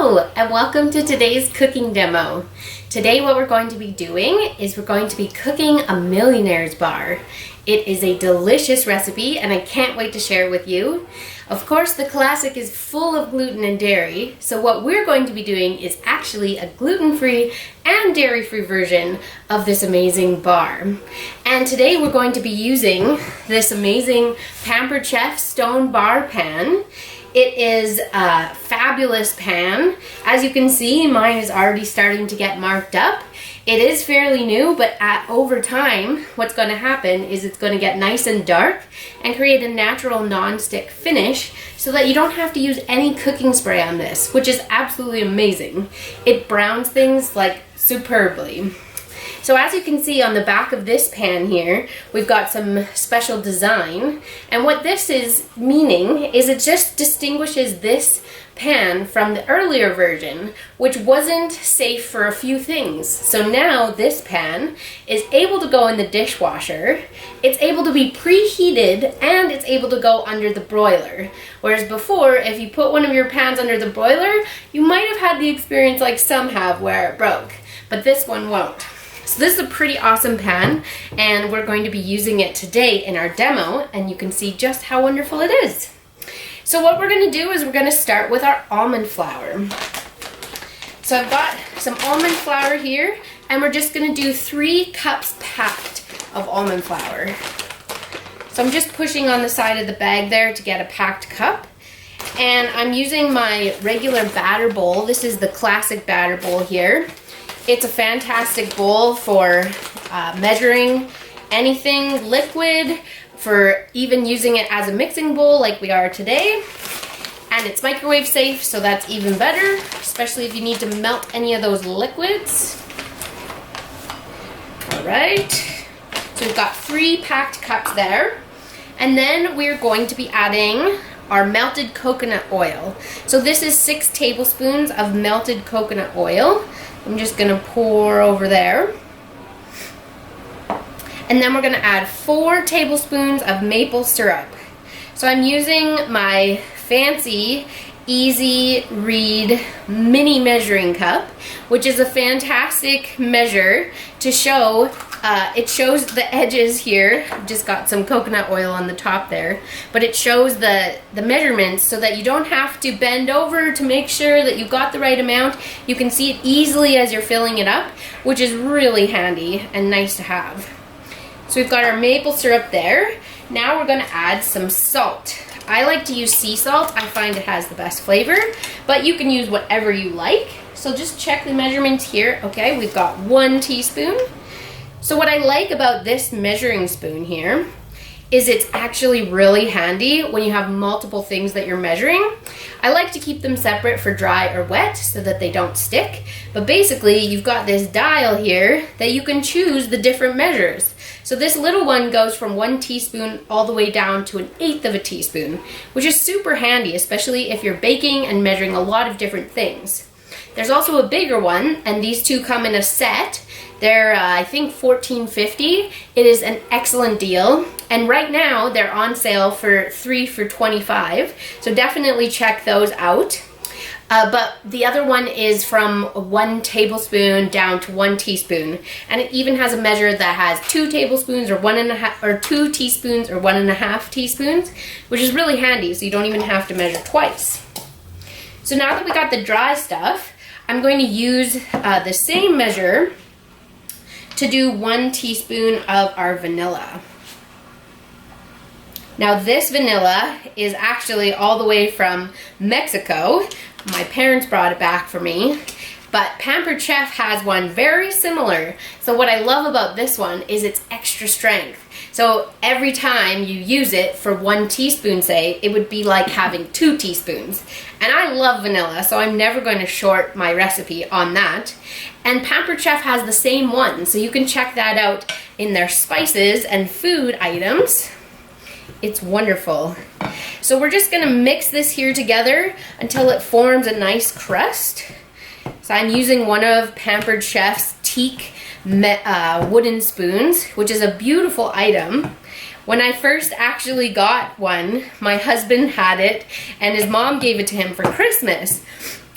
Hello and welcome to today's cooking demo. Today what we're going to be doing is we're going to be cooking a Millionaire's bar. It is a delicious recipe and I can't wait to share it with you. Of course, the classic is full of gluten and dairy, so what we're going to be doing is actually a gluten-free and dairy-free version of this amazing bar. And today we're going to be using this amazing Pampered Chef stone bar pan. It is a fabulous pan. As you can see, mine is already starting to get marked up. It is fairly new, but over time, what's going to happen is it's going to get nice and dark and create a natural non-stick finish so that you don't have to use any cooking spray on this, which is absolutely amazing. It browns things like superbly. So as you can see on the back of this pan here, we've got some special design. And what this is meaning is it just distinguishes this pan from the earlier version, which wasn't safe for a few things. So now this pan is able to go in the dishwasher, it's able to be preheated, and it's able to go under the broiler. Whereas before, if you put one of your pans under the broiler, you might have had the experience like some have where it broke, but this one won't. So this is a pretty awesome pan, and we're going to be using it today in our demo, and you can see just how wonderful it is. So what we're going to do is we're going to start with our almond flour. So I've got some almond flour here, and we're just going to do 3 cups packed of almond flour. So I'm just pushing on the side of the bag there to get a packed cup. And I'm using my regular batter bowl. This is the classic batter bowl here. It's a fantastic bowl for measuring anything liquid, for even using it as a mixing bowl like we are today. And it's microwave safe, so that's even better, especially if you need to melt any of those liquids. All right, so we've got 3 packed cups there. And then we're going to be adding our melted coconut oil. So this is 6 tablespoons of melted coconut oil. I'm just going to pour over there. And then we're going to add 4 tablespoons of maple syrup. So I'm using my fancy Easy Read mini measuring cup, which is a fantastic measure to show. It shows the edges here. I've just got some coconut oil on the top there, but it shows the measurements so that you don't have to bend over to make sure that you got the right amount. You can see it easily as you're filling it up, which is really handy and nice to have. So we've got our maple syrup there. Now we're going to add some salt. I like to use sea salt. I find it has the best flavor, but you can use whatever you like. So just check the measurements here. Okay, we've got 1 teaspoon. So what I like about this measuring spoon here is it's actually really handy when you have multiple things that you're measuring. I like to keep them separate for dry or wet so that they don't stick. But basically, you've got this dial here that you can choose the different measures. So this little one goes from 1 teaspoon all the way down to 1/8 of a teaspoon, which is super handy, especially if you're baking and measuring a lot of different things. There's also a bigger one, and these two come in a set. They're, I think, $14.50. It is an excellent deal. And right now, they're on sale for 3 for $25. So definitely check those out. But the other one is from 1 tablespoon down to 1 teaspoon. And it even has a measure that has 2 tablespoons or 1.5, or 2 teaspoons or 1.5 teaspoons, which is really handy, so you don't even have to measure twice. So now that we got the dry stuff, I'm going to use the same measure to do 1 teaspoon of our vanilla. Now this vanilla is actually all the way from Mexico. My parents brought it back for me, but Pampered Chef has one very similar. So what I love about this one is it's extra strength. So every time you use it for 1 teaspoon, say, it would be like having 2 teaspoons. And I love vanilla, so I'm never going to short my recipe on that. And Pampered Chef has the same one, so you can check that out in their spices and food items. It's wonderful. So we're just going to mix this here together until it forms a nice crust. So I'm using one of Pampered Chef's Teak wooden spoons, which is a beautiful item. When I first actually got one, my husband had it and his mom gave it to him for Christmas.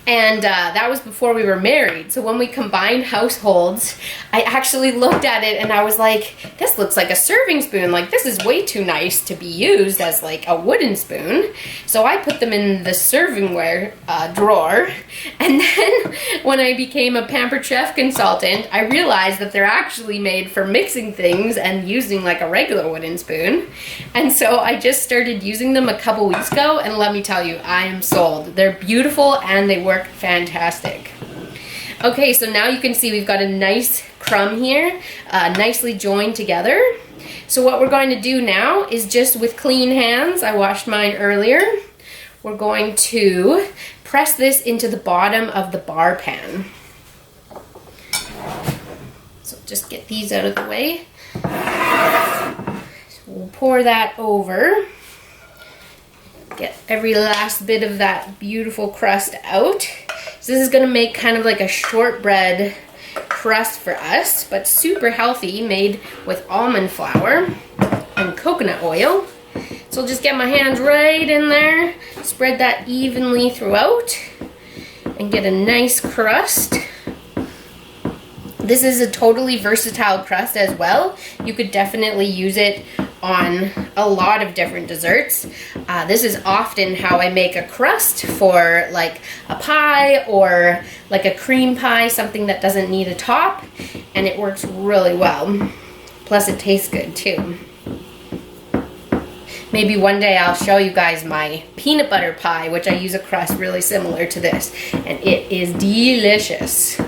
And that was before we were married. So when we combined households, I actually looked at it and I was like, this looks like a serving spoon. Like, this is way too nice to be used as like a wooden spoon. So I put them in the servingware drawer. And then when I became a Pampered Chef consultant, I realized that they're actually made for mixing things and using like a regular wooden spoon. And so I just started using them a couple weeks ago, and let me tell you, I am sold. They're beautiful and they work fantastic. Okay, so now you can see we've got a nice crumb here, nicely joined together. So what we're going to do now is, just with clean hands, I washed mine earlier, we're going to press this into the bottom of the bar pan. So just get these out of the way. So we'll pour that over. Get every last bit of that beautiful crust out. So this is going to make kind of like a shortbread crust for us, but super healthy, made with almond flour and coconut oil. So I'll just get my hands right in there, spread that evenly throughout, and get a nice crust. This is a totally versatile crust as well. You could definitely use it on a lot of different desserts. This is often how I make a crust for like a pie or like a cream pie, something that doesn't need a top, and it works really well. Plus it tastes good too. Maybe one day I'll show you guys my peanut butter pie, which I use a crust really similar to this, and it is delicious.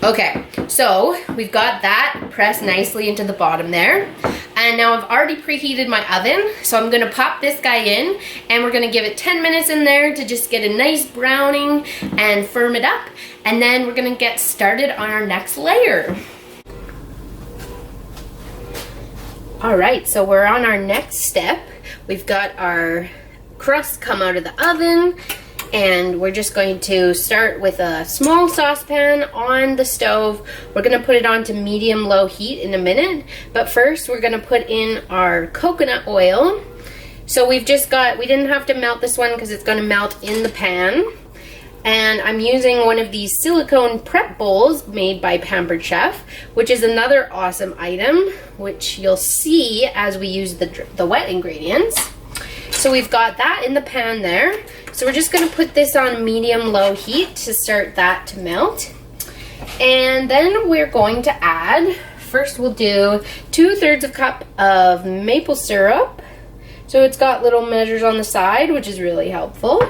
Okay, so we've got that pressed nicely into the bottom there. And now I've already preheated my oven, so I'm gonna pop this guy in, and we're gonna give it 10 minutes in there to just get a nice browning and firm it up. And then we're gonna get started on our next layer. All right, so we're on our next step. We've got our crust come out of the oven, and we're just going to start with a small saucepan on the stove. We're gonna put it on to medium-low heat in a minute, but first we're gonna put in our coconut oil. So we didn't have to melt this one because it's gonna melt in the pan. And I'm using one of these silicone prep bowls made by Pampered Chef, which is another awesome item, which you'll see as we use the wet ingredients. So we've got that in the pan there. So we're just gonna put this on medium-low heat to start that to melt. And then we're going to add, first we'll do 2/3 of a cup of maple syrup. So it's got little measures on the side, which is really helpful.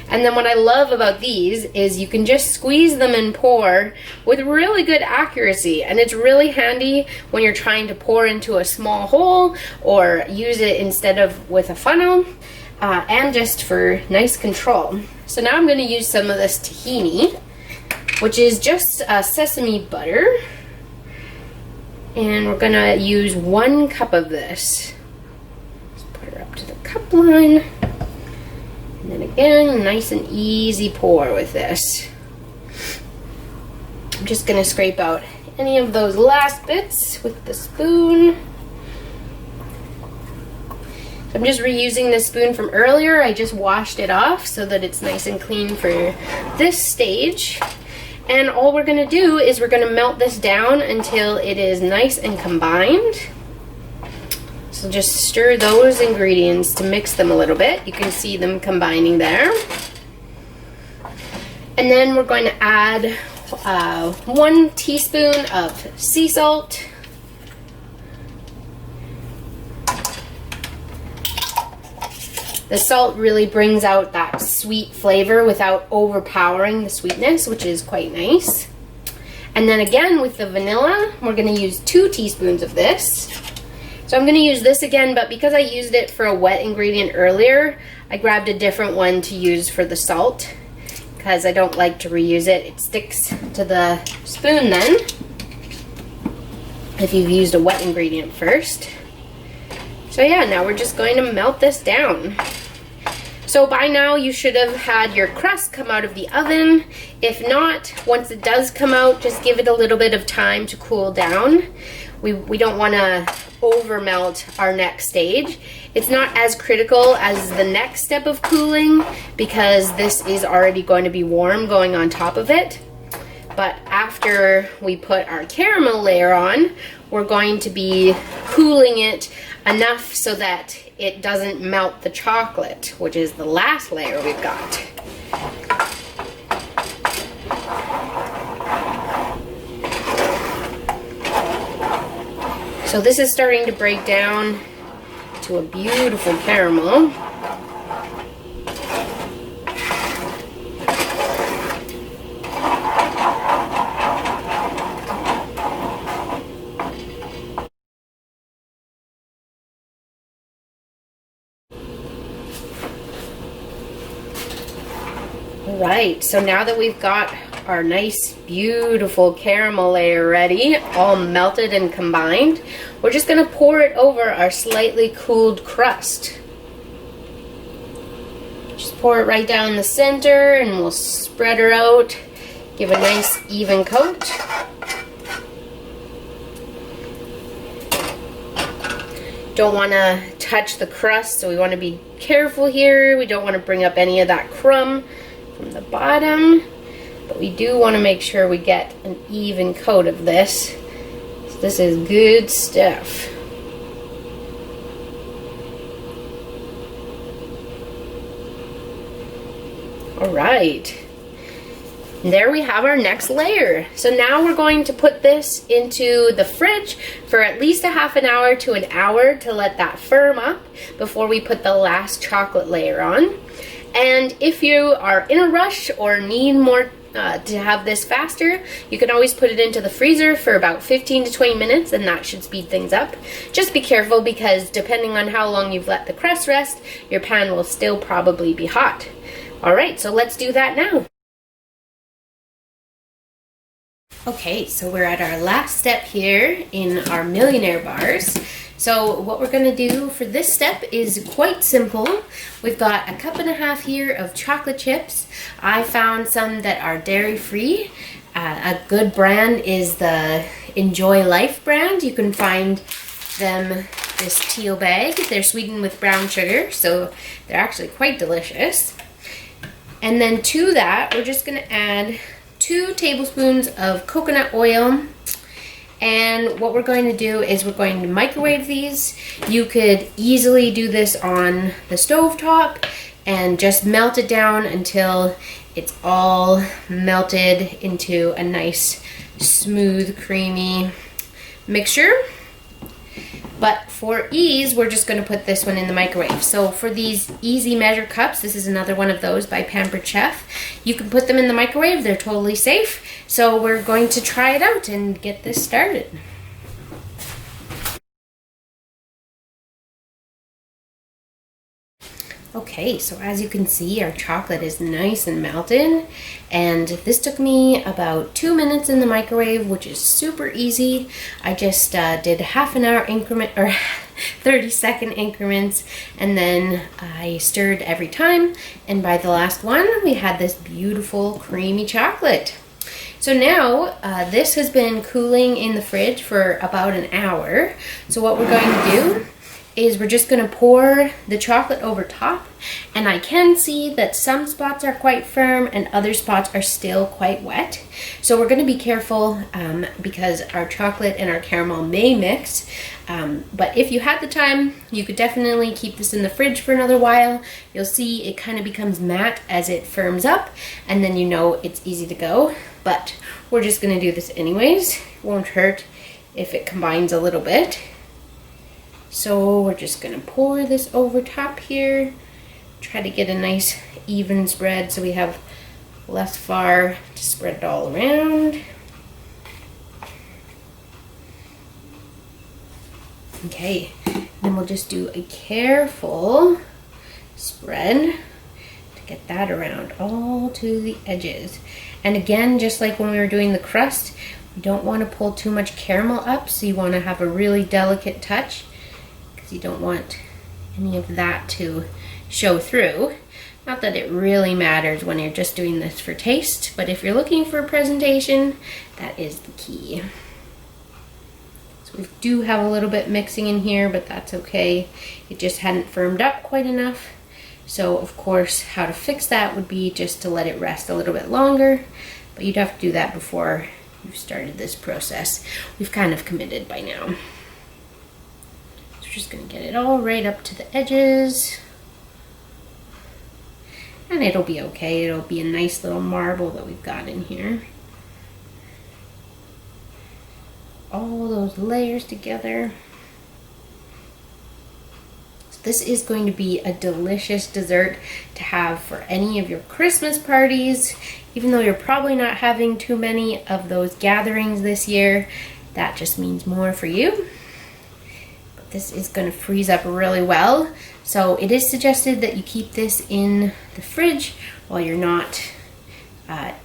And then what I love about these is you can just squeeze them and pour with really good accuracy. And it's really handy when you're trying to pour into a small hole or use it instead of with a funnel, and just for nice control. So now I'm going to use some of this tahini, which is just sesame butter. And we're going to use 1 cup of this. Let's put her up to the cup line. And then again, nice and easy pour with this. I'm just gonna scrape out any of those last bits with the spoon. So I'm just reusing this spoon from earlier. I just washed it off so that it's nice and clean for this stage. And all we're gonna do is we're gonna melt this down until it is nice and combined. So just stir those ingredients to mix them a little bit. You can see them combining there. And then we're going to add 1 teaspoon of sea salt. The salt really brings out that sweet flavor without overpowering the sweetness, which is quite nice. And then again with the vanilla, we're going to use 2 teaspoons of this. So I'm going to use this again, but because I used it for a wet ingredient earlier, I grabbed a different one to use for the salt because I don't like to reuse it. It sticks to the spoon then if you've used a wet ingredient first. So yeah, now we're just going to melt this down. So by now you should have had your crust come out of the oven. If not, once it does come out, just give it a little bit of time to cool down. We don't want to over melt our next stage. It's not as critical as the next step of cooling because this is already going to be warm going on top of it. But after we put our caramel layer on, we're going to be cooling it enough so that it doesn't melt the chocolate, which is the last layer we've got. So this is starting to break down to a beautiful caramel. Alright, so now that we've got our nice, beautiful caramel layer ready, all melted and combined, we're just going to pour it over our slightly cooled crust. Just pour it right down the center and we'll spread her out, give a nice even coat. Don't want to touch the crust, so we want to be careful here. We don't want to bring up any of that crumb from the bottom, but we do want to make sure we get an even coat of this. So this is good stuff. All right, there we have our next layer. So now we're going to put this into the fridge for at least a half an hour to an hour to let that firm up before we put the last chocolate layer on. And if you are in a rush or need more to have this faster, you can always put it into the freezer for about 15 to 20 minutes and that should speed things up. Just be careful because depending on how long you've let the crust rest, your pan will still probably be hot. Alright, so let's do that now. Okay, so we're at our last step here in our Millionaire bars. So what we're going to do for this step is quite simple. We've got 1.5 cups here of chocolate chips. I found some that are dairy-free. A good brand is the Enjoy Life brand. You can find them this teal bag. They're sweetened with brown sugar, so they're actually quite delicious. And then to that, we're just going to add 2 tablespoons of coconut oil. And what we're going to do is we're going to microwave these. You could easily do this on the stove top and just melt it down until it's all melted into a nice, smooth, creamy mixture. But for ease, we're just going to put this one in the microwave. So for these easy measure cups, this is another one of those by Pampered Chef. You can put them in the microwave. They're totally safe. So we're going to try it out and get this started. Okay, so as you can see, our chocolate is nice and melted, and this took me about 2 minutes in the microwave, which is super easy. I just did half an hour increment or 30-second increments, and then I stirred every time, and by the last one, we had this beautiful creamy chocolate. So now this has been cooling in the fridge for about an hour. So what we're going to do is we're just going to pour the chocolate over top, and I can see that some spots are quite firm and other spots are still quite wet. So we're going to be careful because our chocolate and our caramel may mix, but if you had the time, you could definitely keep this in the fridge for another while. You'll see it kind of becomes matte as it firms up, and then you know it's easy to go. But we're just going to do this anyways. It won't hurt if it combines a little bit. So we're just going to pour this over top here, try to get a nice even spread so we have less flour to spread it all around. Okay, then we'll just do a careful spread to get that around all to the edges. And again, just like when we were doing the crust, we don't want to pull too much caramel up, so you want to have a really delicate touch. You don't want any of that to show through. Not that it really matters when you're just doing this for taste, but if you're looking for a presentation, that is the key. So we do have a little bit mixing in here, but that's okay. It just hadn't firmed up quite enough. So of course, how to fix that would be just to let it rest a little bit longer, but you'd have to do that before you've started this process. We've kind of committed by now. So we're just gonna get it all right up to the edges. And it'll be okay. It'll be a nice little marble that we've got in here. All those layers together. So this is going to be a delicious dessert to have for any of your Christmas parties. Even though you're probably not having too many of those gatherings this year, that just means more for you. But this is going to freeze up really well. So it is suggested that you keep this in the fridge while you're not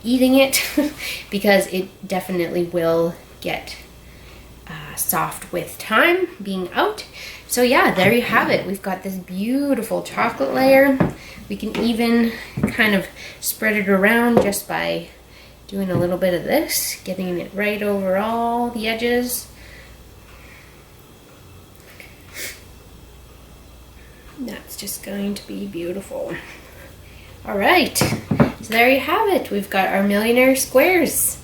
eating it because it definitely will get soft with time being out. So yeah, there you have it. We've got this beautiful chocolate layer. We can even kind of spread it around just by doing a little bit of this, getting it right over all the edges. That's just going to be beautiful. All right, so there you have it. We've got our Millionaire squares.